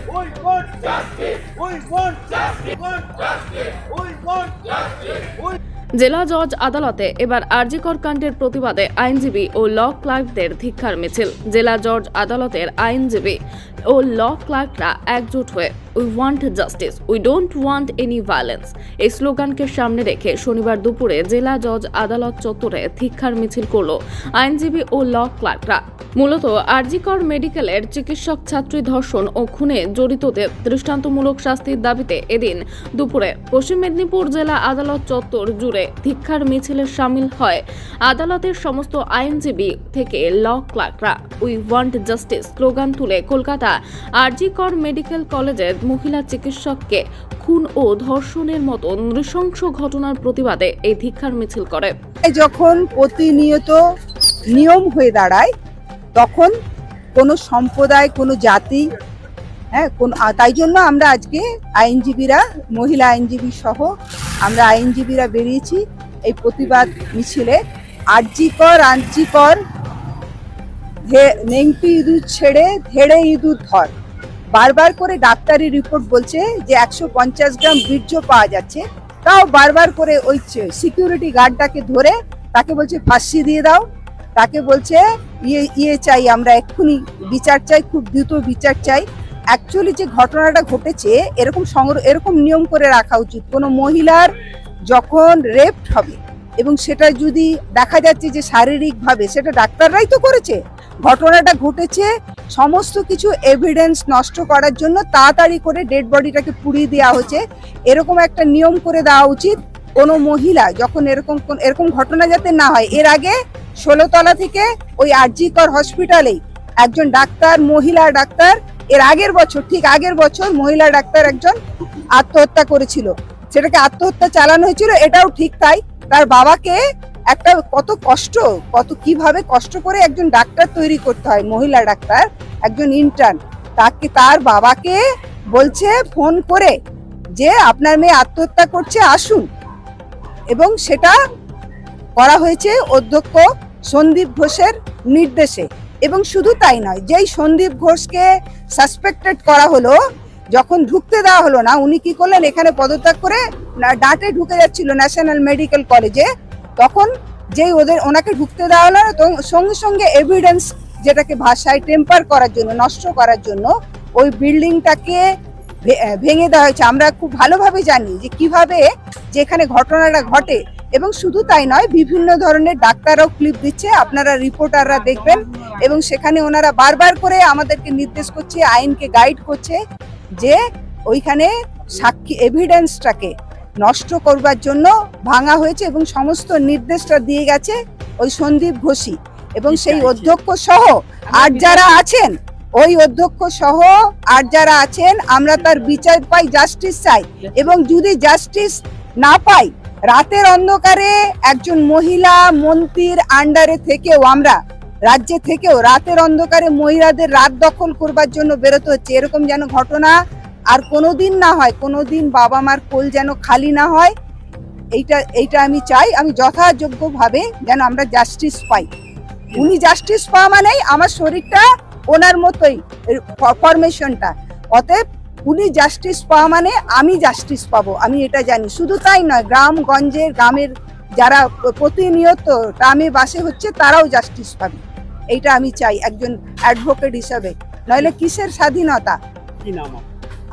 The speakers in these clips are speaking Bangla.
We want justice. We want justice. We want justice. We want justice. জেলা জজ আদালতে এবার আরজিকর কাণ্ডের প্রতিবাদে আইনজীবী ও ল ক্লার্কদের ধিক্কার মিছিল। জেলা জজ আদালতের আইনজীবী ও ল ক্লার্করা একজোট হয়ে we want justice, we don't want any violence এই স্লোগানকে সামনে রেখে শনিবার দুপুরে জেলা জজ আদালত চত্বরে ধিক্কার মিছিল করল আইনজীবী ও ল ক্লার্করা। মূলত আরজিকর মেডিকেলের চিকিৎসক ছাত্রী ধর্ষণ ও খুনে জড়িতদের দৃষ্টান্তমূলক শাস্তির দাবিতে এদিন দুপুরে পশ্চিম মেদিনীপুর জেলা আদালত চত্বর জুড়ে ধিক্কার মিছিলে সামিল হয় আদালতের সমস্ত আইনজীবী থেকে ল ক্লার্করা। উই ওয়ান্ট জাস্টিস স্লোগান তুলে কলকাতা আরজিকর মেডিকেল কলেজের মহিলা চিকিৎসককে খুন ও ধর্ষণের মতো নৃশংস ঘটনার প্রতিবাদে এই ধিক্কার মিছিল করে। যখন প্রতিনিয়ত নিয়ম হয়ে দাঁড়ায় তখন কোনো সম্প্রদায়, কোনো জাতি, তাই জন্য আমরা আজকে আইনজীবীরা, মহিলা আইনজীবী সহ আমরা আইনজীবীরা বেরিয়েছি এই প্রতিবাদ মিছিলে। আরজিকর নেংটি ইঁদুর ছেড়ে ধেড়ে ইঁদুর ধর। বারবার করে ডাক্তারি রিপোর্ট বলছে যে 150 গ্রাম বীর্য পাওয়া যাচ্ছে, তাও বারবার করে ওই সিকিউরিটি গার্ডটাকে ধরে তাকে বলছে ফাঁসি দিয়ে দাও, তাকে বলছে ইয়ে চাই, আমরা এক্ষুনি বিচার চাই, খুব দ্রুত বিচার চাই। অ্যাকচুয়ালি যে ঘটনাটা ঘটেছে এরকম নিয়ম করে রাখা উচিত। কোনো মহিলার যখন রেপ হবে এবং সেটা যদি দেখা যাচ্ছে যে শারীরিকভাবে, সেটা ডাক্তাররাই তো করেছে, ঘটনাটা ঘটেছে, সমস্ত কিছু এভিডেন্স নষ্ট করার জন্য তাড়াতাড়ি করে ডেড বডিটাকে পুড়িয়ে দেওয়া হচ্ছে। এরকম একটা নিয়ম করে দেওয়া উচিত। কোনো মহিলা যখন এরকম ঘটনা যাতে না হয়। এর আগে 16 তলা থেকে ওই আরজিকর হসপিটালে একজন ডাক্তার, মহিলা ডাক্তার, এর ঠিক আগের বছর মহিলা ডাক্তার একজন আত্মহত্যা করেছিল, সেটাকে আত্মহত্যা চালানো হয়েছিল। এটাও ঠিক তাই, তার বাবাকে একটা কিভাবে কষ্ট করে একজন ডাক্তার তৈরি করতে হয়, মহিলা ডাক্তার, একজন ইন্টার্ন, তার বাবাকে বলছে ফোন করে যে আপনার মেয়ে আত্মহত্যা করছে, আসুন। এবং সেটা করা হয়েছে অধ্যক্ষ সন্দীপ ঘোষের নির্দেশে। এবং শুধু তাই নয়, যেই সন্দীপ ঘোষকে সাসপেক্টেড করা হলো, যখন ঢুকতে দেওয়া হলো না, উনি কি করলেন, এখানে পদত্যাগ করে ডাটে ঢুকে যাচ্ছিল ন্যাশনাল মেডিকেল কলেজে, তখন যেই ওনাকে ঢুকতে দেওয়া হলো সঙ্গে সঙ্গে এভিডেন্স, যেটাকে ভাষায় টেম্পার করার জন্য, নষ্ট করার জন্য ওই বিল্ডিংটাকে ভেঙে দেওয়া হয়েছে। আমরা খুব ভালোভাবে জানি যে কিভাবে যেখানে ঘটনাটা ঘটে। এবং শুধু তাই নয়, বিভিন্ন ধরনের ডাক্তাররাও ক্লিপ দিচ্ছে, আপনারা রিপোর্টাররা দেখবেন। এবং সেখানে ওনারা বারবার করে আমাদেরকে নির্দেশ করছে, আইনকে গাইড করছে যে ওইখানে সাক্ষী এভিডেন্সটাকে নষ্ট করবার জন্য ভাঙা হয়েছে এবং সমস্ত নির্দেশটা দিয়ে গেছে ওই সন্দীপ ঘোষই। এবং সেই অধ্যক্ষ সহ আর যারা আছেন, ওই অধ্যক্ষ সহ আর যারা আছেন, আমরা তার বিচার পাই, জাস্টিস চাই। এবং যদি জাস্টিস না পাই, রাতের অন্ধকারে একজন মহিলা মন্ত্রীর আন্ডারে থেকেও, আমরা রাজ্যে থেকেও রাতের অন্ধকারে মহিলাদের রাত দখল করবার জন্য বেরোতে হচ্ছে। এরকম যেন ঘটনা আর কোনোদিন না হয়, কোনোদিন বাবা মার কোল যেন খালি না হয়, এইটা আমি চাই। আমি যথাযোগ্যভাবে যেন আমরা জাস্টিস পাই। উনি জাস্টিস পাওয়া মানেই আমার শরীরটা ওনার মতোই ফরমেশনটা, অতএব উনি জাস্টিস পাওয়া মানে আমি জাস্টিস পাবো, আমি এটা জানি। শুধু তাই নয়, গ্রামের যারা প্রতিনিয়ত গ্রামে বাসে হচ্ছে, তারাও জাস্টিস পাবে, এইটা আমি চাই একজন অ্যাডভোকেট হিসাবে। নইলে কিসের স্বাধীনতা?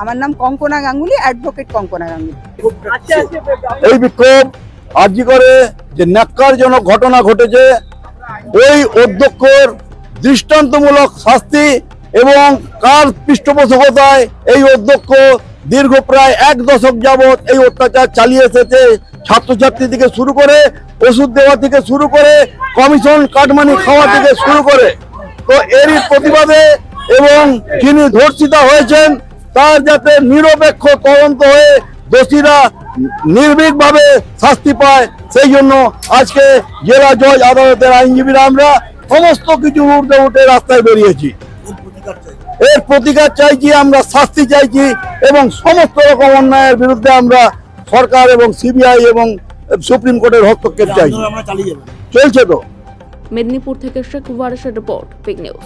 আমার নাম কঙ্কনা গাঙ্গুলি, অ্যাডভোকেট কঙ্কনা গাঙ্গুলি। এই বিক্ষোভ আরজিকরে যে ন্যাক্কারজনক ঘটনা ঘটেছে, ওই অধ্যক্ষর দৃষ্টান্তমূলক শাস্তি এবং কার পৃষ্ঠপোষকতায় এই অধ্যক্ষ দীর্ঘ প্রায় 1 দশক যাবৎ এই অত্যাচার চালিয়ে এসেছে, ছাত্রছাত্রী থেকে শুরু করে, ওষুধ দেওয়া থেকে শুরু করে, কমিশন কাটমানি খাওয়া থেকে শুরু করে। তো এরই প্রতিবাদে এবং যিনি ধর্ষিতা হয়েছেন তার যাতে নিরপেক্ষ তদন্ত হয়ে দোষীরা নির্ভীকভাবে শাস্তি পায়, সেই জন্য আজকে জেলা জজ আদালতের আইনজীবীরা আমরা সমস্ত কিছু ঊর্ধ্বে উঠে রাস্তায় বেরিয়েছি। এর প্রতিকার চাইছি, আমরা শাস্তি চাইছি এবং সমস্ত রকম অন্যায়ের বিরুদ্ধে আমরা সরকার এবং সিবিআই এবং সুপ্রিম কোর্টের হস্তক্ষেপ চাইছি। চলছে তো। মেদিনীপুর থেকে শেখ ওয়ারেসের রিপোর্ট, বিগ নিউজ।